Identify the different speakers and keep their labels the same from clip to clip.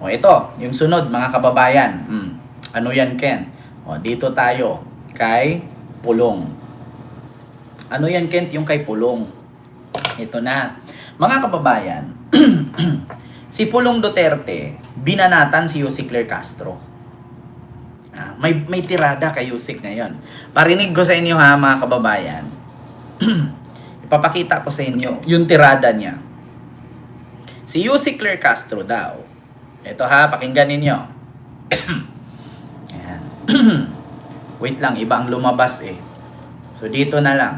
Speaker 1: O ito, yung sunod mga kababayan. Ano yan, Ken? O dito tayo kay Pulong. Ano yan, Kent? Yung kay Pulong. Ito na. Mga kababayan, si Pulong Duterte, binanatan si Yusek Claire Castro. May tirada kay Yusek ngayon. Parinig ko sa inyo ha, mga kababayan. Ipapakita ko sa inyo yung tirada niya. Si Yusek Claire Castro daw. Ito ha, pakinggan ninyo. Ayan. Wait lang, iba ang lumabas eh. So dito na lang.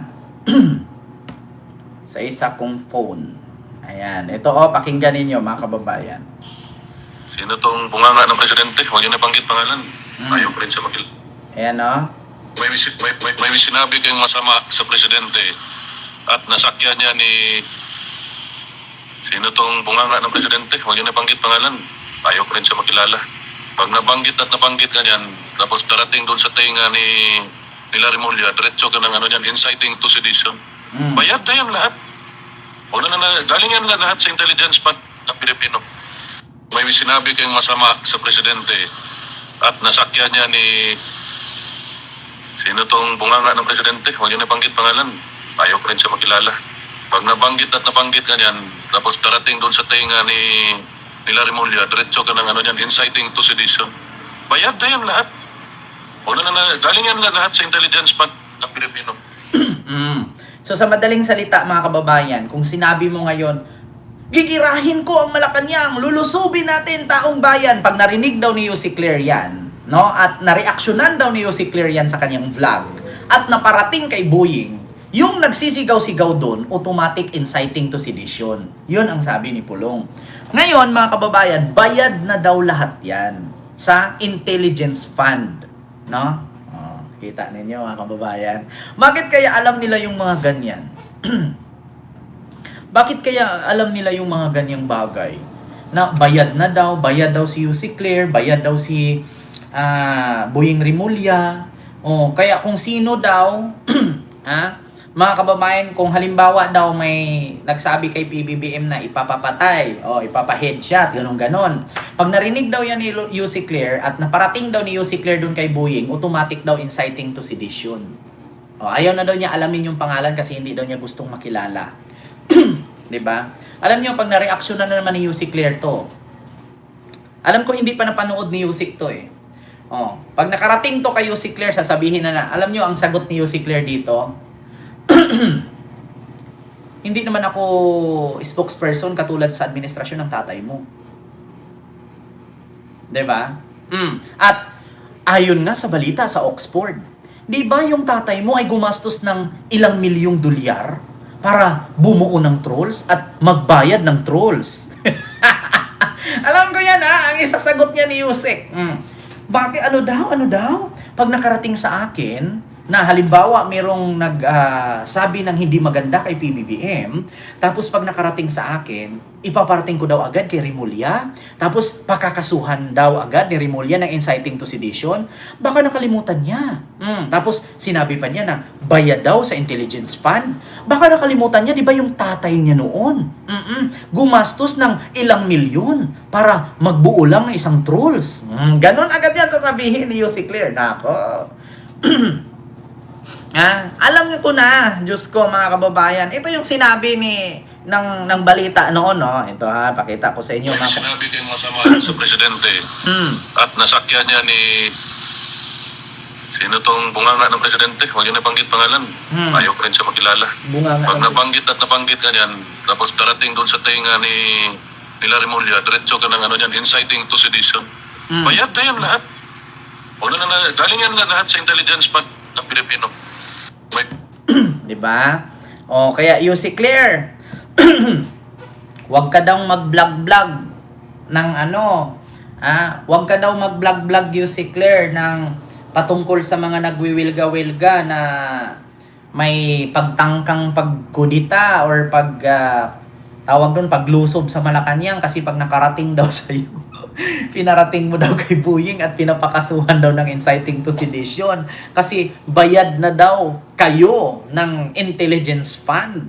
Speaker 1: Sa isa kong phone. Ayan. Ito pakinggan ninyo mga kababayan.
Speaker 2: Sino tong bunganga ng presidente? Huwag yun nabanggit pangalan. Ayaw ko rin siya makil.
Speaker 1: Ayan
Speaker 2: May sinabi kayong masama sa presidente at nasakyan niya ni... Sino tong bunganga ng presidente? Huwag yun nabanggit pangalan. Ayaw ko rin siya makilala. Pag nabanggit ganyan, tapos darating doon sa tinga ni Larry Mulya, diretso ka ng inciting to sedition. Bayad na yan lahat. Galing yan lahat sa intelligence fund ng Pilipino. May sinabi kayong masama sa presidente at nasakyan niya ni... Sino tong bunganga ng presidente? Huwag yun nabanggit pangalan. Ayaw ko rin siya makilala. Pag nabanggit ganyan, tapos darating doon sa tinga ni Larry Mulya, diretso ka ng inciting to sedition. Bayad na yan lahat. Galing yan lahat sa intelligence fund ng Pilipino.
Speaker 1: So sa madaling salita mga kababayan, kung sinabi mo ngayon, gigirahin ko ang Malacanang, lulusubin natin taong bayan, pag narinig daw ni Yusek Claire yan, no? At nareaksyonan daw ni Yusek Claire yan sa kanyang vlog, at naparating kay Boying, yung nagsisigaw-sigaw doon, automatic inciting to sedition. Yun ang sabi ni Pulong. Ngayon, mga kababayan, bayad na daw lahat yan sa intelligence fund. No? Kita ninyo, mga kababayan. Bakit kaya alam nila yung mga ganyan? Bakit kaya alam nila yung mga ganyang bagay? Na bayad daw si Yusek Claire, bayad daw si Boying Rimulya. Kaya kung sino daw, mga kababayan, kung halimbawa daw may nagsabi kay PBBM na ipapapatay o ipapa-headshot, ganon. Pag narinig daw yan ni Yusek Claire at naparating daw ni Yusek Claire dun kay Boying, automatic daw inciting to sedition. Ayaw na daw niya alamin yung pangalan kasi hindi daw niya gustong makilala. 'Di ba? Alam niyo, pag na-reaction na naman ni Yusek Claire to, alam ko hindi pa napanood ni Yusek to eh. Pag nakarating to kay Yusek Claire, sasabihin na alam niyo ang sagot ni Yusek Claire dito, hindi naman ako spokesperson katulad sa administrasyon ng tatay mo. 'Di ba? At ayon nga sa balita sa Oxford, 'di ba yung tatay mo ay gumastos ng ilang milyong dolyar para bumuo ng trolls at magbayad ng trolls? Alam ko yan ang isasagot niya ni Yusek. Bakit ano daw? Pag nakarating sa akin, na halimbawa mayroong nagsabi ng hindi maganda kay PBBM, tapos pag nakarating sa akin, ipaparating ko daw agad kay Rimulya, tapos pakakasuhan daw agad ni Rimulya ng inciting to sedition, baka nakalimutan niya. Tapos sinabi pa niya na bayad daw sa intelligence fund, baka nakalimutan niya, di ba yung tatay niya noon, gumastos ng ilang milyon para magbuo lang ng isang trolls. Ganon agad yan sasabihin ni Yusek Claire. Nako. Alam niyo ko na, Diyos ko mga kababayan. Ito yung sinabi ng balita noon, no? Ito pakita ko sa inyo.
Speaker 2: May sinabi kayong masama sa presidente at nasakyan niya ni... Sino tong bunganga ng presidente? Huwag yun nabanggit pangalan. Ayaw ko rin siya makilala. Pag nabanggit ganyan, tapos darating doon sa tinga ni Larry Mulya, diretso ka ng inciting to sedition. Bayad na yan lahat. Galing yan lahat sa intelligence fund ng Pilipino.
Speaker 1: Diba? Kaya Yusek Claire, wag ka daw mag-vlog-vlog ng wag ka daw mag-vlog-vlog Yusek Claire ng patungkol sa mga nagwiwilga-wilga na may pagtangkang pagkudita or paglusob sa Malacanang kasi pag nakarating daw sa iyo, pinarating mo daw kay Boying at pinapakasuhan daw ng inciting to sedition kasi bayad na daw kayo ng intelligence fund.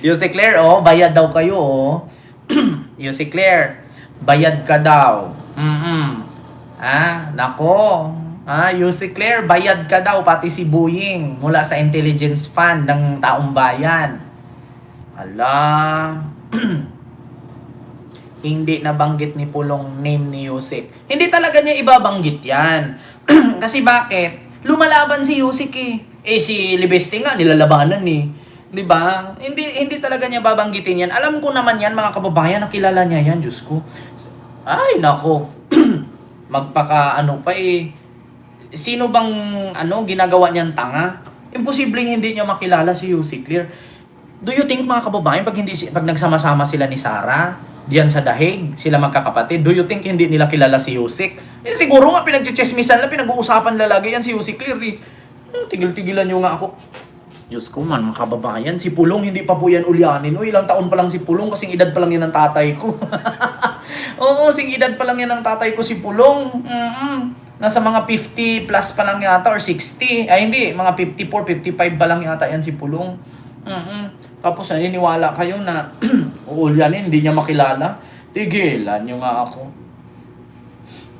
Speaker 1: Yusek Claire, bayad daw kayo. Yussi Claire, bayad ka daw. Nako. Yussi Claire, bayad ka daw, pati si Boying, mula sa intelligence fund ng taong bayan. Ala. Hindi nabanggit ni Pulong name ni Yusik. Hindi talaga niya ibabanggit yan. Kasi bakit? Lumalaban si Yusik eh. Si Libeste nga, nilalabanan eh. Diba? Hindi talaga niya babanggitin yan. Alam ko naman yan, mga kababayan, nakilala niya yan, Diyos ko. Ay, nako. Magpaka ano pa eh. Sino bang ginagawa niyang tanga? Imposibleng hindi niya makilala si Yussi Claire. Do you think, mga kababayan, pag nagsama-sama sila ni Sarah, diyan sa Dahig, sila magkakapatid, do you think hindi nila kilala si Yusik? Siguro nga pinagchichismisan lang, pinag-uusapan lalagi yan si Yussi Claire eh. Tigil-tigilan nyo nga ako. Diyos ko man, mga kababayan, si Pulong hindi pa po yan ulyanin. Ilang taon pa lang si Pulong, kasing edad pa lang yan ng tatay ko. Oo, sing edad pa lang yan ng tatay ko si Pulong. Nasa mga 50 plus pa lang yata or 60. Ay hindi, mga 54, 55 pa lang yata yan si Pulong. Tapos naniniwala kayo na uulyanin, hindi niya makilala. Tigilan nyo nga ako.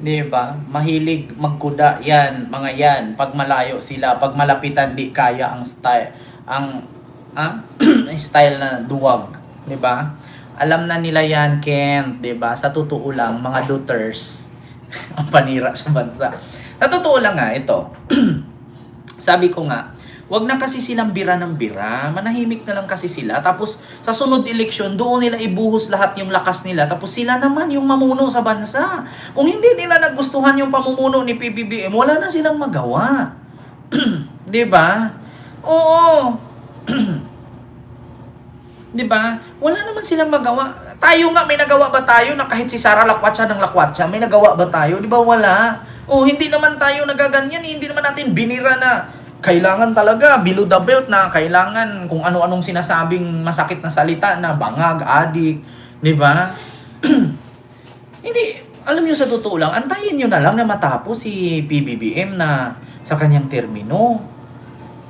Speaker 1: Diba? Mahilig magkuda yan, mga yan. Pag malayo sila, pag malapitan di kaya ang style, style na duwag. Diba? Alam na nila yan, Kent. Diba? Sa totoo lang, mga Duters, ang panira sa bansa. Sa totoo lang nga, ito. Sabi ko nga, wag na kasi silang bira ng bira. Manahimik na lang kasi sila. Tapos, sa sunod eleksyon, doon nila ibuhos lahat yung lakas nila. Tapos sila naman yung mamuno sa bansa. Kung hindi nila nagustuhan yung pamumuno ni PBBM, wala na silang magawa. Diba? Oo. Diba? Wala naman silang magawa. Tayo nga, may nagawa ba tayo na kahit si Sara lakwatsa ng lakwatsa, may nagawa ba tayo? Diba wala? Hindi naman tayo nagaganyan. Hindi naman natin binira na kailangan talaga below the belt, na kailangan kung ano-anong sinasabing masakit na salita na bangag, adik, di ba? Hindi, alam niyo, sa totoo lang, antayin niyo na lang na matapos si PBBM na sa kanyang termino.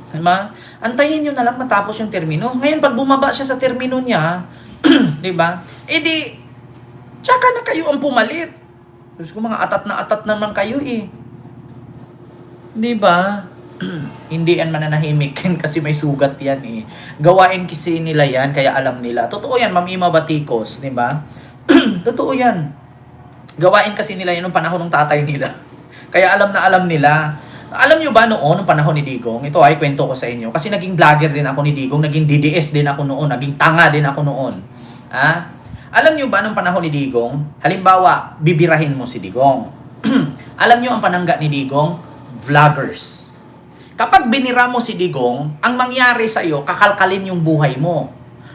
Speaker 1: Di ba? Antayin niyo na lang matapos yung termino. Ngayon, pag bumaba siya sa termino niya, di ba? Tsaka na kayo ang pumalit. Gusto ko, mga atat na atat naman kayo eh. Di ba? Hindi yan mananahimik kasi may sugat yan eh. Gawain kasi nila yan, kaya alam nila. Totoo yan, Ma'am Ima Batikos, di ba? Totoo yan. Gawain kasi nila yan nung panahon ng tatay nila. Kaya alam na alam nila. Alam nyo ba noon, nung panahon ni Digong, ito ay kwento ko sa inyo, kasi naging vlogger din ako ni Digong, naging DDS din ako noon, naging tanga din ako noon. Alam nyo ba nung panahon ni Digong, halimbawa, bibirahin mo si Digong. Alam nyo ang panangga ni Digong? Vloggers. Kapag binira mo si Digong, ang mangyari sa iyo, kakalkalin yung buhay mo.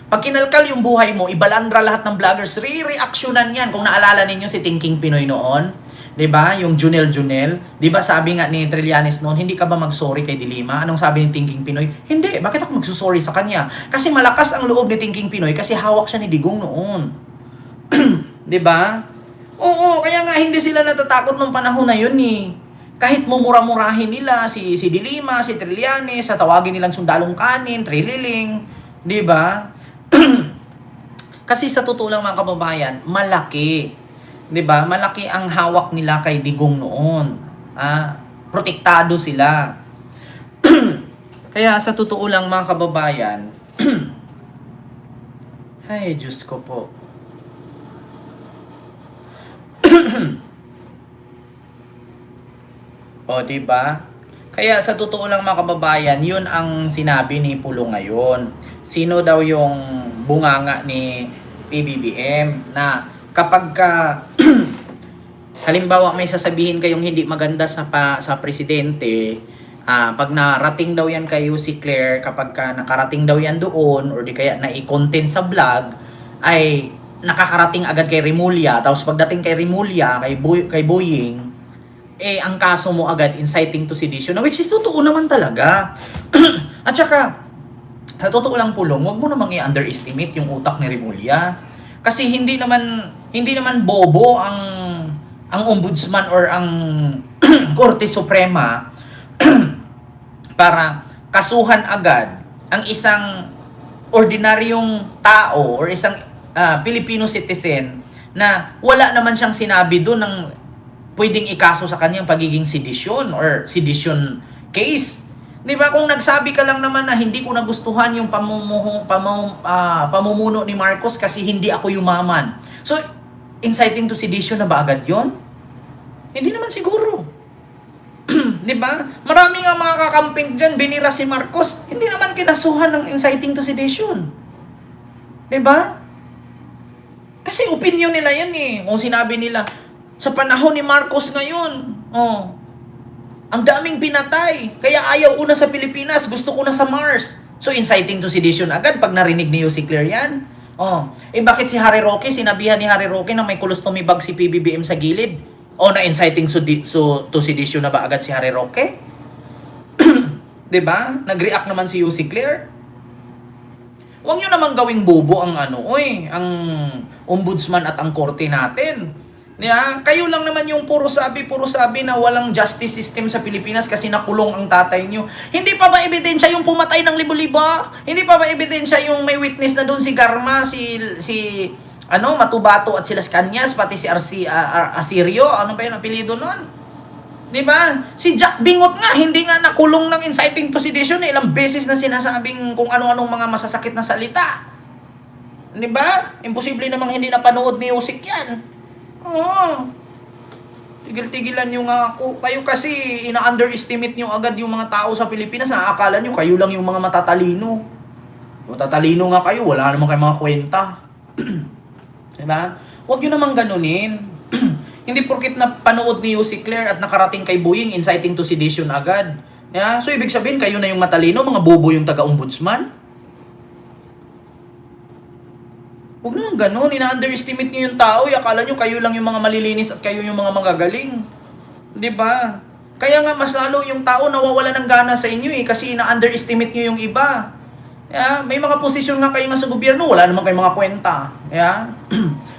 Speaker 1: Pag kinalkal yung buhay mo, ibalandra lahat ng vloggers, re-reactionan yan. Kung naalala ninyo si Thinking Pinoy noon, 'di ba? Yung Junel, 'di ba sabi nga ni Trillanes noon, hindi ka ba mag-sorry kay Dilima? Anong sabi ni Thinking Pinoy? Hindi, bakit ako magsusorry sa kanya? Kasi malakas ang loob ni Thinking Pinoy kasi hawak siya ni Digong noon. 'Di ba? Oo, kaya nga hindi sila natatakot nung panahon na yun eh. Kahit mumura-murahin nila si Dilima, si Trillanes, sa tawagin nilang sundalong kanin, trililing, 'di ba? Kasi sa totoo lang, mga kababayan, malaki. 'Di ba? Malaki ang hawak nila kay Digong noon. Protektado sila. Kaya sa totoo lang, mga kababayan, ay Diyos ko po. O, diba? Kaya sa totoo lang, mga kababayan, yun ang sinabi ni Pulong ngayon. Sino daw yung bunganga ni PBBM na kapag halimbawa may sasabihin kayong hindi maganda sa presidente, pag narating daw yan kay Yussi Claire, kapag nakarating daw yan doon, or di kaya na-content sa vlog, ay nakakarating agad kay Remulla. Tapos pagdating kay Remulla, kay Boying, ang kaso mo agad inciting to sedition, which is totoo naman talaga. At saka, sa totoo lang, Pulong, wag mo namang i-underestimate yung utak ni Remulla. Kasi hindi naman bobo ang ombudsman or ang Korte Suprema para kasuhan agad ang isang ordinaryong tao or isang Filipino citizen na wala naman siyang sinabi doon ng pwedeng ikaso sa kanyang pagiging sedition or sedition case. 'Di ba? Kung nagsabi ka lang naman na hindi ko nagustuhan yung pamumuno ni Marcos kasi hindi ako yumaman. So, inciting to sedition na ba agad 'yon? Hindi naman siguro. 'Di ba? Marami nga mga kakamping diyan binira si Marcos, hindi naman kinasuhan ng inciting to sedition. 'Di ba? Kasi opinion nila 'yan eh. Kung sinabi nila sa panahon ni Marcos ngayon, ang daming pinatay. Kaya ayaw ko na sa Pilipinas, gusto ko na sa Mars. So, inciting to sedition agad pag narinig ni Yossi Claire yan. Bakit si Harry Roque, sinabihan ni Harry Roque na may colostomy bag si PBBM sa gilid? Na inciting to sedition na ba agad si Harry Roque? 'Di ba? Nag-react naman si Yossi Claire. Huwag nyo namang gawing bobo ang ang ombudsman at ang korte natin. Kayo lang naman yung puro sabi na walang justice system sa Pilipinas kasi nakulong ang tatay nyo. Hindi pa ba ebidensya yung pumatay ng libo-libo? Hindi pa ba ebidensya yung may witness na doon si Garma, si Matubato at si Las Cañas, pati si Asirio, ano ba yung apelido nun? Di ba? Si Jack Bingot nga, hindi nga nakulong ng inciting to sedition. Ilang beses na sinasabing kung ano-anong mga masasakit na salita. Di ba? Imposible namang hindi napanood ni Yusik yan. Tigil-tigilan nyo nga ako. Kayo kasi ina-underestimate nyo agad yung mga tao sa Pilipinas. Nakakala nyo kayo lang yung mga matatalino. Matatalino nga kayo, wala naman kayo mga kwenta. Diba? Huwag nyo namang ganunin. Hindi porkit na panood ni Yossi Claire at nakarating kay Boying, inciting to sedition agad. So ibig sabihin, kayo na yung matalino, mga bobo yung taga-ombudsman? Huwag naman ganun, ina-underestimate nyo yung tao, akala nyo kayo lang yung mga malilinis at kayo yung mga magagaling. Diba? Kaya nga mas lalo yung tao nawawala ng gana sa inyo kasi ina-underestimate nyo yung iba. May mga posisyon nga kayo nga sa gobyerno, wala naman kayong mga kwenta.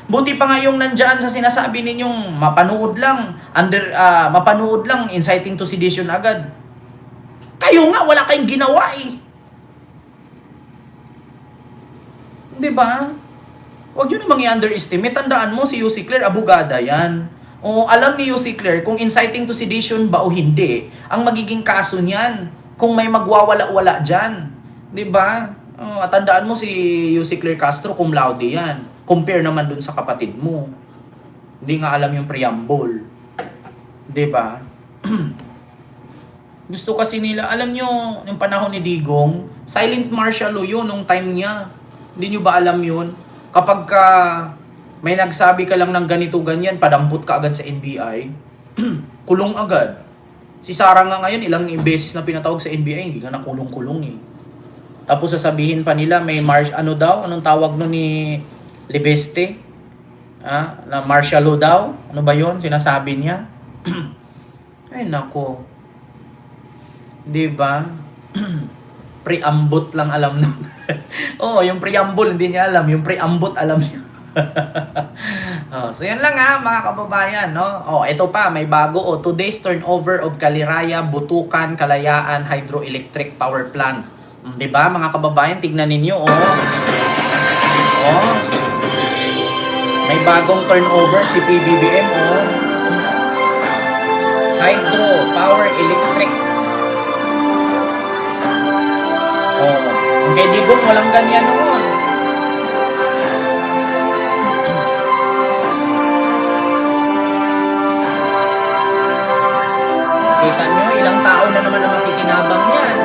Speaker 1: Buti pa nga yung nandyan sa sinasabi ninyong mapanood lang, inciting to sedition agad. Kayo nga, wala kayong ginawa eh. Diba? Huwag nyo namang i-underestimate. Tandaan mo, si Yossi Claire, abogada yan. Alam ni Yossi Claire kung inciting to sedition ba o hindi, ang magiging kaso niyan, kung may magwawala-wala dyan. Diba? At tandaan mo si Yossi Claire Castro, cum laude yan. Compare naman dun sa kapatid mo. Hindi nga alam yung preamble. Diba? Gusto kasi nila, alam nyo, yung panahon ni Digong, silent martial law yun nung time niya. Hindi nyo ba alam yun? Kapag may nagsabi ka lang ng ganito ganyan, padampot ka agad sa NBI, kulong agad. Si Sara nga ngayon, ilang beses na pinatawag sa NBI, hindi ka na kulong-kulong eh. Tapos sasabihin pa nila, may anong tawag no ni Libeste? Na martial law daw? Ano ba yun? Sinasabi niya? Ay nako. Diba? Preambot lang alam nun. Yung preamble hindi niya alam, yung preambot alam niya. So yan lang mga kababayan, no? Ito pa, may bago. Today's turnover of Caliraya, Butukan, Kalayaan Hydroelectric Power Plant. 'Di ba mga kababayan, tignan ninyo, may bagong turnover si PBBM, Hydro Power Electric. Kay Digong walang ganyan noon. Kita nyo, ilang tao na naman ang makikinabang yan.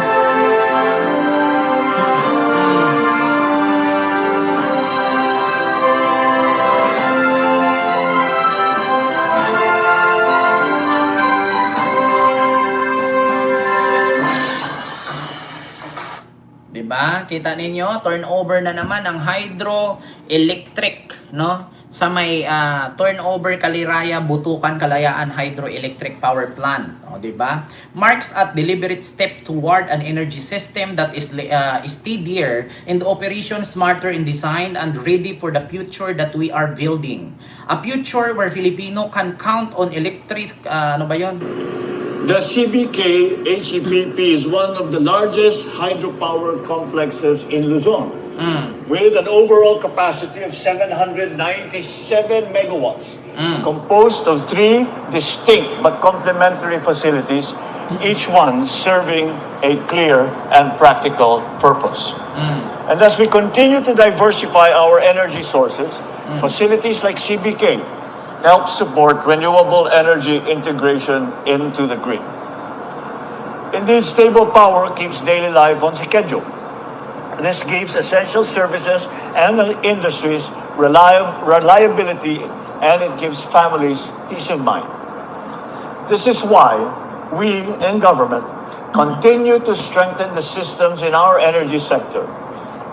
Speaker 1: Diba? Kita ninyo, turnover na naman ang hydroelectric, no? Sa may turnover Caliraya, Butukan, Kalayaan Hydroelectric Power Plant. Diba? Marks at deliberate step toward an energy system that is steadier in the operation, smarter in design, and ready for the future that we are building. A future where Filipino can count on electric, ano ba yun?
Speaker 3: The CBK HEPP is one of the largest hydropower complexes in Luzon. with an overall capacity of 797 megawatts, composed of 3 distinct but complementary facilities, each one serving a clear and practical purpose. And as we continue to diversify our energy sources, facilities like CBK help support renewable energy integration into the grid. Indeed, stable power keeps daily life on schedule. This gives essential services and industries reliability, and it gives families peace of mind. This is why we in government continue to strengthen the systems in our energy sector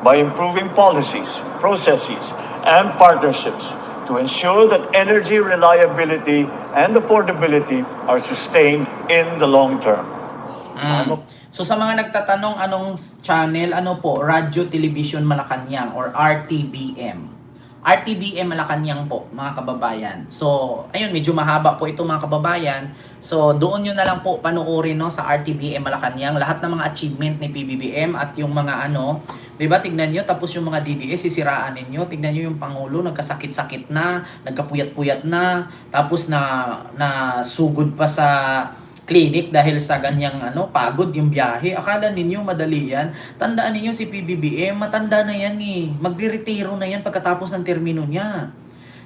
Speaker 3: by improving policies, processes, and partnerships to ensure that energy reliability and affordability are sustained in the long term.
Speaker 1: So sa mga nagtatanong anong channel, ano po, Radyo Television Malacanang or RTBM. RTBM Malacanang po, mga kababayan. So, ayun, medyo mahaba po ito mga kababayan. So, doon nyo na lang po panuorin no, sa RTBM Malacanang. Lahat ng mga achievement ni PBBM at yung mga ano, diba, tignan nyo, tapos yung mga DDS, sisiraan ninyo. Tignan nyo yung Pangulo, nagkasakit-sakit na, nagkapuyat-puyat na, tapos na sugod pa sa clinic dahil sa ganyang pagod yung biyahe. Akala ninyo madali yan? Tandaan ninyo si PBBM, matanda na yan eh. Magre-retiro na yan pagkatapos ng termino niya.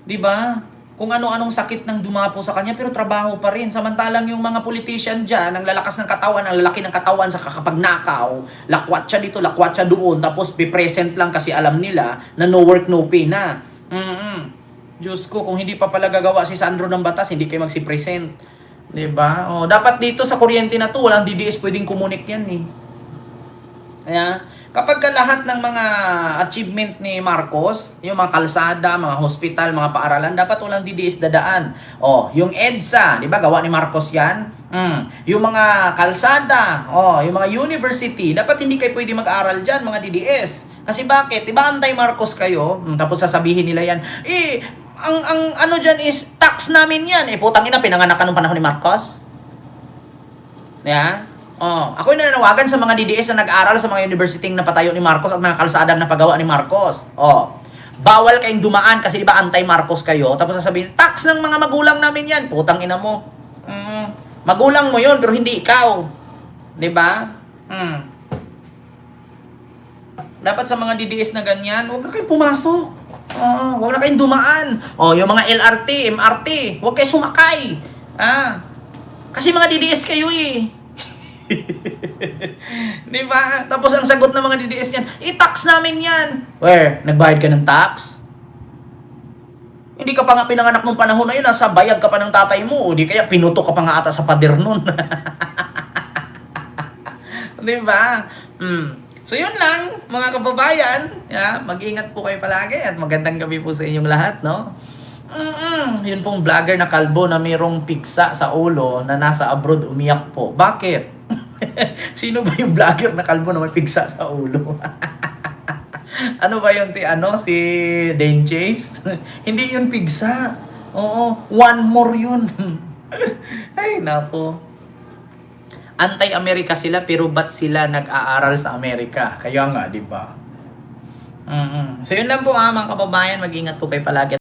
Speaker 1: 'Di ba? Kung ano-anong sakit nang dumapo sa kanya pero trabaho pa rin. Samantalang yung mga politician diyan, ang lalakas ng katawan, ang lalaki ng katawan sa kakapagnakaw, lakwat siya dito, lakwat siya doon, tapos be-present lang kasi alam nila na no work, no pay na. Diyos ko, kung hindi pa pala gagawa si Sandro ng batas, hindi kayo magsi-present. Diba? O, dapat dito sa kuryente na to, walang DDS pwedeng kumunik yan eh. Kaya, kapag lahat ng mga achievement ni Marcos, yung mga kalsada, mga hospital, mga paaralan, dapat walang DDS dadaan. O, yung EDSA, di ba, gawa ni Marcos yan? Yung mga kalsada, yung mga university, dapat hindi kayo pwede mag-aral dyan, mga DDS. Kasi bakit? Diba anti-Marcos kayo? Tapos sasabihin nila yan, ang ano dyan is tax namin yan. Putang ina, pinanganak ka nung panahon ni Marcos. Yeah? Ako yung nananawagan sa mga DDS na nag-aral sa mga university na napatayo ni Marcos at mga kalsadang napagawa ni Marcos. Bawal kayong dumaan kasi di ba anti-Marcos kayo. Tapos sasabihin, tax ng mga magulang namin yan. Putang ina mo. Magulang mo yun, pero hindi ikaw. Di ba? Dapat sa mga DDS na ganyan, huwag na kayong pumasok. Huwag na kayong dumaan. Yung mga LRT, MRT, huwag kayo sumakay. Kasi mga DDS kayo eh. Di ba? Tapos ang sagot ng mga DDS niyan, i-tax namin yan. Where? Nagbayad ka ng tax? Hindi ka pa nga pinanganak nung panahon na yun, nasa bayag ka pa ng tatay mo, o di kaya pinuto ka pa nga ata sa pader nun. Di ba? So yun lang, mga kababayan, mag-ingat po kayo palagi at magandang gabi po sa inyong lahat, no? Yun pong vlogger na kalbo na mayroong piksa sa ulo na nasa abroad umiyak po. Bakit? Sino ba yung vlogger na kalbo na may piksa sa ulo? Ano ba yun? Si Dane Chase? Hindi yun pigsa. Oo, one more yun. Ay, nako. Anti-America sila pero ba't sila nag-aaral sa Amerika? Kaya nga, di ba? So yun lang po mga kababayan, mag-ingat po kayo palagi.